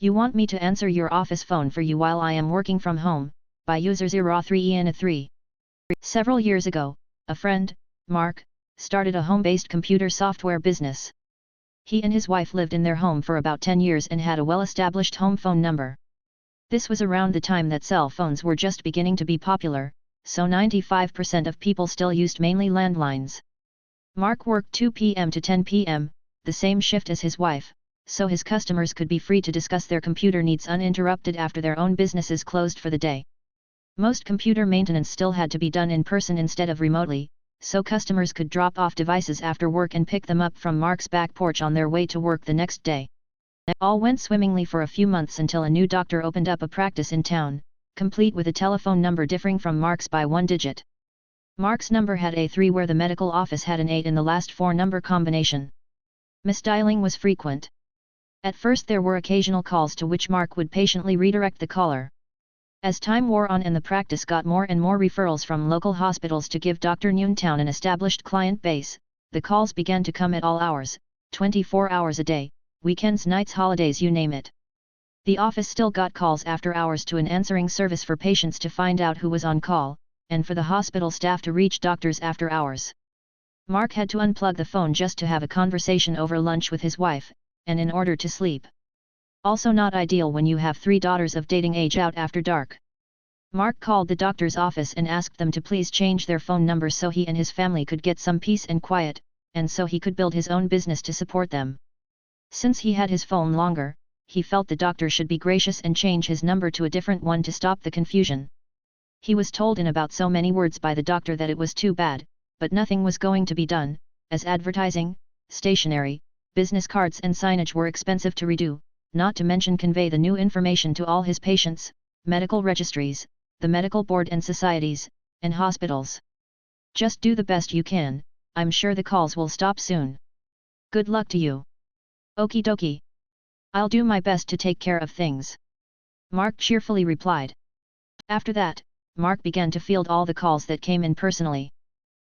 You want me to answer your office phone for you while I am working from home, by user 03EN3. Several years ago, a friend, Mark, started a home-based computer software business. He and his wife lived in their home for about 10 years and had a well-established home phone number. This was around the time that cell phones were just beginning to be popular, so 95% of people still used mainly landlines. Mark worked 2 p.m. to 10 p.m., the same shift as his wife, so his customers could be free to discuss their computer needs uninterrupted after their own businesses closed for the day. Most computer maintenance still had to be done in person instead of remotely, so customers could drop off devices after work and pick them up from Mark's back porch on their way to work the next day. All went swimmingly for a few months until a new doctor opened up a practice in town, complete with a telephone number differing from Mark's by 1 digit. Mark's number had a 3 where the medical office had an 8 in the last 4-number combination. Misdialing was frequent. At first there were occasional calls to which Mark would patiently redirect the caller. As time wore on and the practice got more and more referrals from local hospitals to give Dr. Noontown an established client base, the calls began to come at all hours, 24 hours a day, weekends, nights, holidays, you name it. The office still got calls after hours to an answering service for patients to find out who was on call, and for the hospital staff to reach doctors after hours. Mark had to unplug the phone just to have a conversation over lunch with his wife, and in order to sleep. Also not ideal when you have 3 daughters of dating age out after dark. Mark called the doctor's office and asked them to please change their phone number so he and his family could get some peace and quiet, and so he could build his own business to support them. Since he had his phone longer, he felt the doctor should be gracious and change his number to a different one to stop the confusion. He was told in about so many words by the doctor that it was too bad, but nothing was going to be done, as advertising, stationery, business cards and signage were expensive to redo, not to mention convey the new information to all his patients, medical registries, the medical board and societies, and hospitals. Just do the best you can, I'm sure the calls will stop soon. Good luck to you. Okie dokie. I'll do my best to take care of things. Mark cheerfully replied. After that, Mark began to field all the calls that came in personally.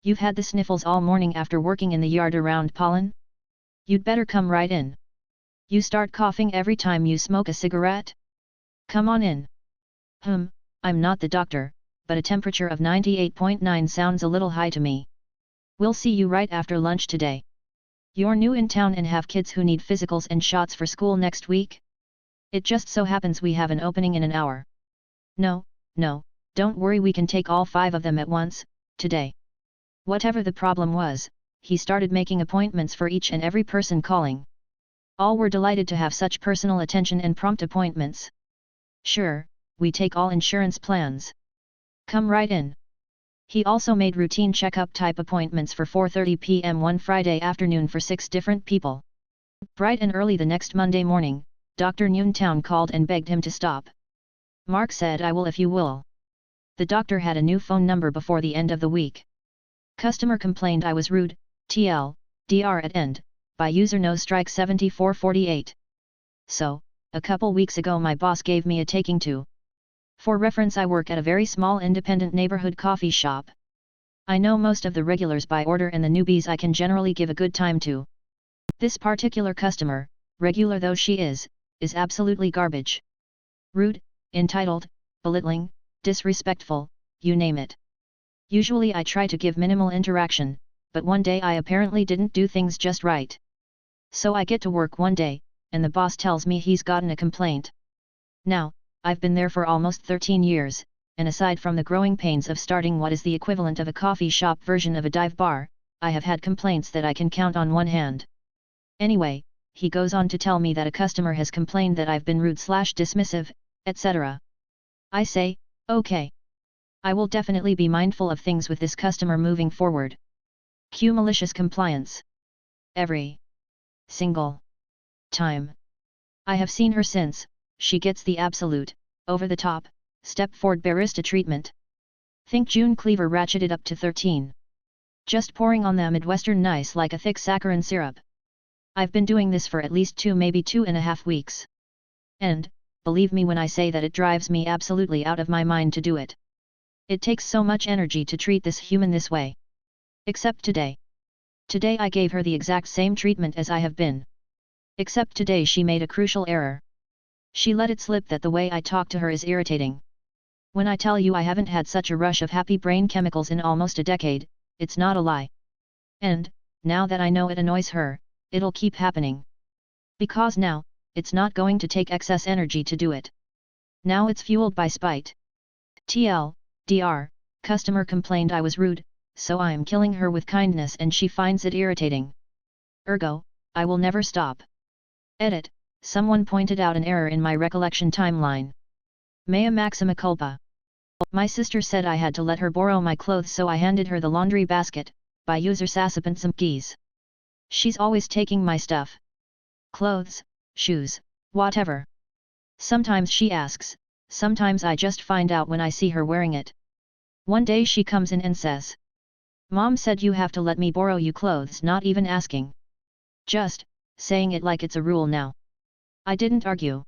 You've had the sniffles all morning after working in the yard around pollen? You'd better come right in. You start coughing every time you smoke a cigarette? Come on in. I'm not the doctor, but a temperature of 98.9 sounds a little high to me. We'll see you right after lunch today. You're new in town and have kids who need physicals and shots for school next week? It just so happens we have an opening in an hour. No, don't worry, we can take all 5 of them at once, today. Whatever the problem was, he started making appointments for each and every person calling. All were delighted to have such personal attention and prompt appointments. Sure, we take all insurance plans. Come right in. He also made routine checkup type appointments for 4:30 p.m. one Friday afternoon for 6 different people. Bright and early the next Monday morning, Dr. Noontown called and begged him to stop. Mark said, I will if you will. The doctor had a new phone number before the end of the week. Customer complained I was rude, dr at end, by user nostrike7448. So, a couple weeks ago my boss gave me a taking to. For reference, I work at a very small independent neighborhood coffee shop. I know most of the regulars by order and the newbies I can generally give a good time to. This particular customer, regular though she is absolutely garbage. Rude, entitled, belittling, disrespectful, you name it. Usually I try to give minimal interaction, but one day I apparently didn't do things just right. So I get to work one day, and the boss tells me he's gotten a complaint. Now, I've been there for almost 13 years, and aside from the growing pains of starting what is the equivalent of a coffee shop version of a dive bar, I have had complaints that I can count on one hand. Anyway, he goes on to tell me that a customer has complained that I've been rude/dismissive, etc. I say, okay. I will definitely be mindful of things with this customer moving forward. Cue malicious compliance. Every single time I have seen her since, she gets the absolute, over-the-top, step-forward barista treatment. Think June Cleaver ratcheted up to 13. Just pouring on that Midwestern nice like a thick saccharin syrup. I've been doing this for at least 2, maybe 2.5 weeks. And, believe me when I say that it drives me absolutely out of my mind to do it. It takes so much energy to treat this human this way. Except today. Today I gave her the exact same treatment as I have been. Except today she made a crucial error. She let it slip that the way I talk to her is irritating. When I tell you I haven't had such a rush of happy brain chemicals in almost a decade, it's not a lie. And, now that I know it annoys her, it'll keep happening. Because now, it's not going to take excess energy to do it. Now it's fueled by spite. TLDR, customer complained I was rude, so I'm killing her with kindness and she finds it irritating. Ergo, I will never stop. Edit, someone pointed out an error in my recollection timeline. Mea maxima culpa. My sister said I had to let her borrow my clothes, so I handed her the laundry basket, by user Sasapantsumkis. She's always taking my stuff. Clothes, shoes, whatever. Sometimes she asks, sometimes I just find out when I see her wearing it. One day she comes in and says, "Mom said you have to let me borrow you clothes," not even asking. Just saying it like it's a rule now. I didn't argue.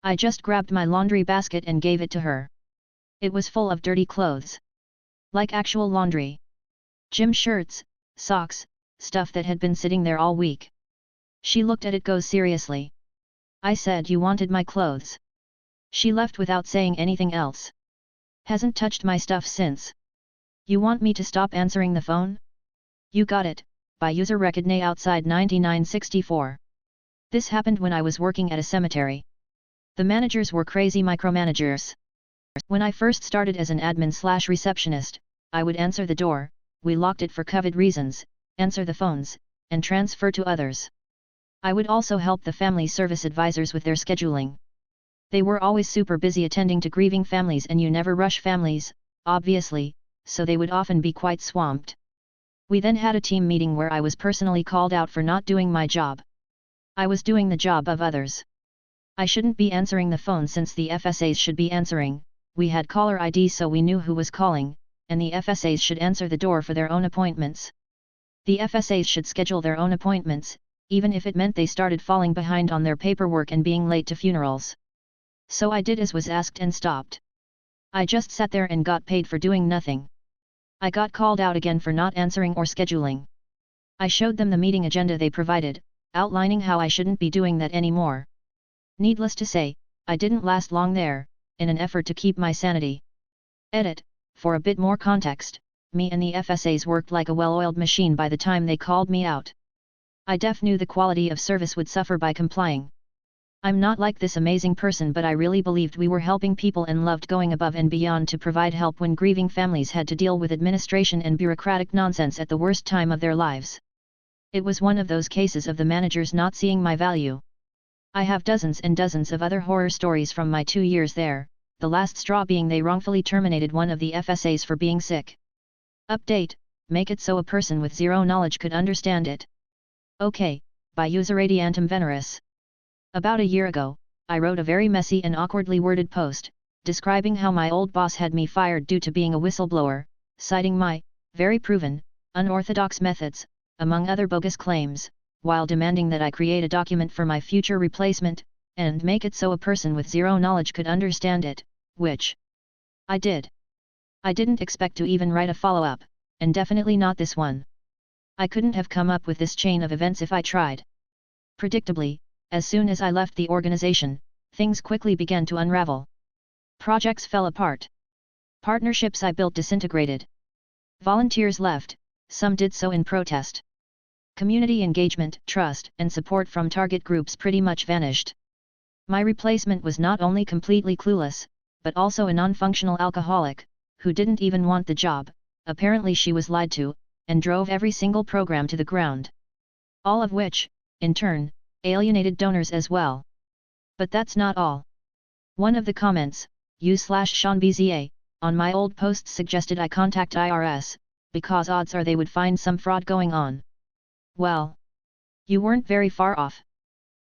I just grabbed my laundry basket and gave it to her. It was full of dirty clothes. Like actual laundry. Gym shirts, socks, stuff that had been sitting there all week. She looked at it go seriously. I said you wanted my clothes. She left without saying anything else. Hasn't touched my stuff since. You want me to stop answering the phone? You got it, by user Recognize outside 9964. This happened when I was working at a cemetery. The managers were crazy micromanagers. When I first started as an admin/receptionist, I would answer the door, we locked it for COVID reasons, answer the phones, and transfer to others. I would also help the family service advisors with their scheduling. They were always super busy attending to grieving families, and you never rush families, obviously, so they would often be quite swamped. We then had a team meeting where I was personally called out for not doing my job. I was doing the job of others. I shouldn't be answering the phone since the FSAs should be answering. We had caller ID so we knew who was calling, and the FSAs should answer the door for their own appointments. The FSAs should schedule their own appointments, even if it meant they started falling behind on their paperwork and being late to funerals. So I did as was asked and stopped. I just sat there and got paid for doing nothing. I got called out again for not answering or scheduling. I showed them the meeting agenda they provided, outlining how I shouldn't be doing that anymore. Needless to say, I didn't last long there, in an effort to keep my sanity. Edit, for a bit more context, me and the FSAs worked like a well-oiled machine by the time they called me out. I knew the quality of service would suffer by complying. I'm not like this amazing person, but I really believed we were helping people and loved going above and beyond to provide help when grieving families had to deal with administration and bureaucratic nonsense at the worst time of their lives. It was one of those cases of the managers not seeing my value. I have dozens and dozens of other horror stories from my 2 years there, the last straw being they wrongfully terminated one of the FSAs for being sick. Update, make it so a person with zero knowledge could understand it. Okay, by user Radiantum Veneris. About a year ago, I wrote a very messy and awkwardly worded post, describing how my old boss had me fired due to being a whistleblower, citing my, very proven, unorthodox methods, among other bogus claims, while demanding that I create a document for my future replacement, and make it so a person with zero knowledge could understand it, which I did. I didn't expect to even write a follow-up, and definitely not this one. I couldn't have come up with this chain of events if I tried. Predictably, as soon as I left the organization, things quickly began to unravel. Projects fell apart. Partnerships I built disintegrated. Volunteers left, some did so in protest. Community engagement, trust, and support from target groups pretty much vanished. My replacement was not only completely clueless, but also a non-functional alcoholic, who didn't even want the job. Apparently she was lied to, and drove every single program to the ground. All of which, in turn, alienated donors as well. But that's not all. One of the comments, u/SeanBZA, on my old posts suggested I contact IRS, because odds are they would find some fraud going on. Well, you weren't very far off.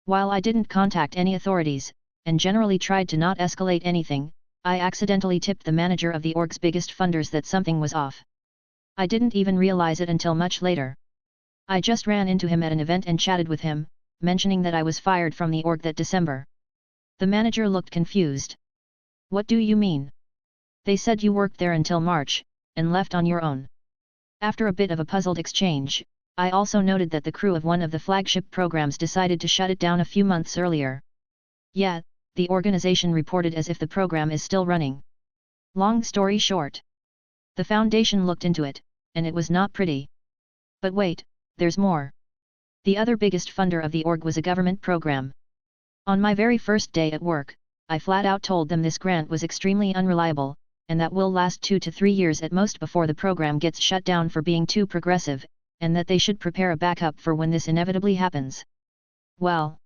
While I didn't contact any authorities, and generally tried to not escalate anything, I accidentally tipped the manager of the org's biggest funders that something was off. I didn't even realize it until much later. I just ran into him at an event and chatted with him, mentioning that I was fired from the org that December. The manager looked confused. What do you mean? They said you worked there until March, and left on your own. After a bit of a puzzled exchange, I also noted that the crew of one of the flagship programs decided to shut it down a few months earlier. Yeah, the organization reported as if the program is still running. Long story short. The foundation looked into it, and it was not pretty. But wait, there's more. The other biggest funder of the org was a government program. On my very first day at work, I flat out told them this grant was extremely unreliable, and that will last 2 to 3 years at most before the program gets shut down for being too progressive, and that they should prepare a backup for when this inevitably happens. Well,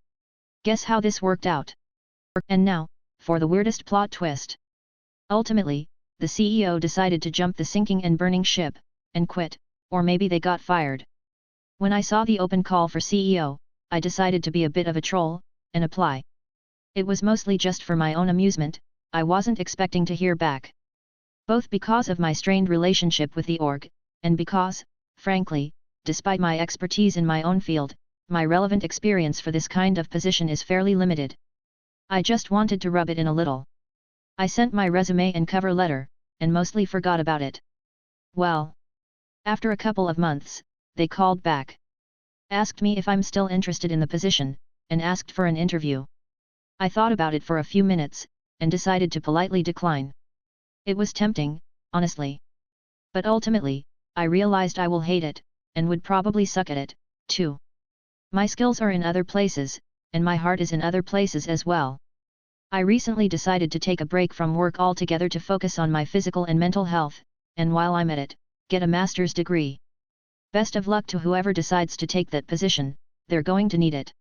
guess how this worked out? And now, for the weirdest plot twist. Ultimately, the CEO decided to jump the sinking and burning ship, and quit, or maybe they got fired. When I saw the open call for CEO, I decided to be a bit of a troll, and apply. It was mostly just for my own amusement, I wasn't expecting to hear back. Both because of my strained relationship with the org, and because, frankly, despite my expertise in my own field, my relevant experience for this kind of position is fairly limited. I just wanted to rub it in a little. I sent my resume and cover letter, and mostly forgot about it. Well, after a couple of months, they called back. Asked me if I'm still interested in the position, and asked for an interview. I thought about it for a few minutes, and decided to politely decline. It was tempting, honestly. But ultimately, I realized I will hate it, and would probably suck at it, too. My skills are in other places, and my heart is in other places as well. I recently decided to take a break from work altogether to focus on my physical and mental health, and while I'm at it, get a master's degree. Best of luck to whoever decides to take that position, they're going to need it.